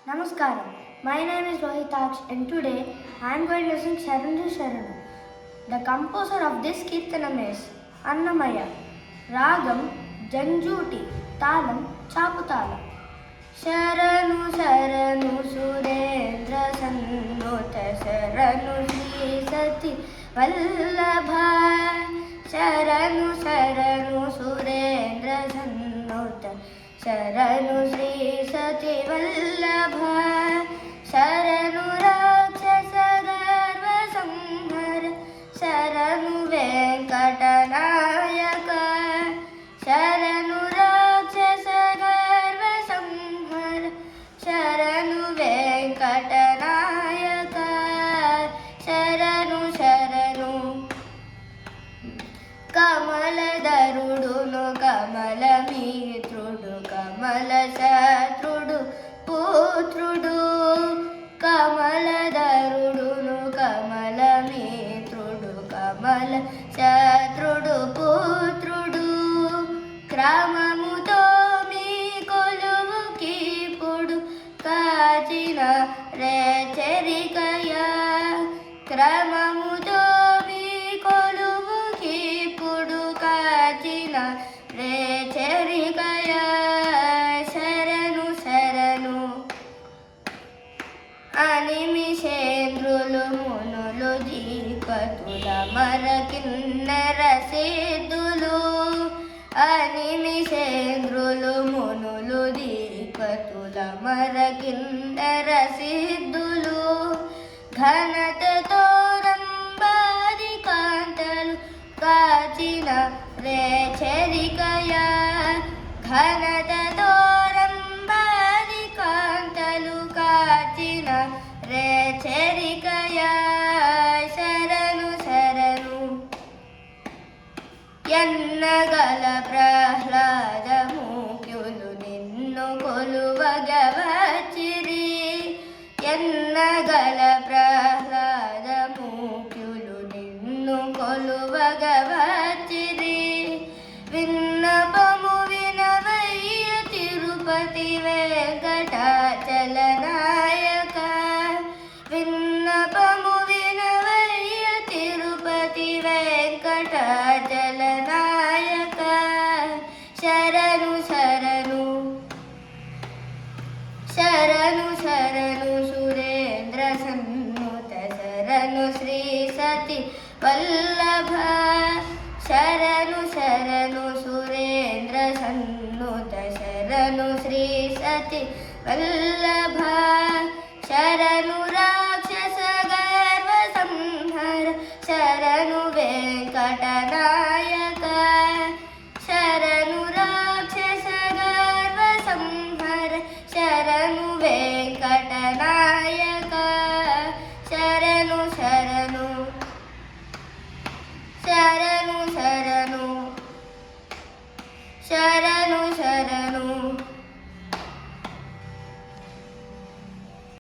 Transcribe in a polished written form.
Namaskaram. My name is Rohitaksh and today I am going to sing Sharanu Sharanu. The composer of this Kirtanam is Annamaya. Ragam Janjuti. Talam Chaputalam. Sharanu Sharanu Surendra Sannuta Sharanu Sri Sati Vallabha. Sharanu Sharanu Surendra Sannuta Sharanu Sri Sati Vallabha. Sharanu Rakshasa Garva Samhara. Sharanu Venkatanayaka. Sharanu Rakshasa Garva Samhara. Sharanu Venkatanayaka. Sharanu Sharanu Kamaladaruduno Kamalamitrudu Kamalasatrudu Putrudu Kamaladaruduno Kamalamitrudu Kamalasatrudu Putrudu Kramamuto mi koluvu kipudu Kachina recherikaya Kramamuto mi koluvu kipudu Kachina recherikaya Sharanu Sharanu Animishendrulu munulu jeepatula marakinnara siddhulu Animishendrulu munulu jeepatula marakinnara siddhulu Ghanatato rambadi kantalu Kachina recherikaya Ghanatato rambadi kantalu Kachina recherikaya Sharanu Sharanu Yannagala Prahlada Mukyulu Ninnu Koluvagavachiri Yannagala Prahlada Mukyulu Ninnu Koluvagavachiri Vinnapamu Vinavaya Tirupati Venkatachalanayaka Vinnapamu Vinavaya Tirupati Venkatachalanayaka Sharanu Sharanu Sharanu Sharanu Surendra Sannuta Sharanu Sri Sati Vallabha Sharanu Sharanu Surendra Sannuta Sharanu Sri Sati Vallabha Sharanu Rakshasa Garva Samhara Sharanu Venkatana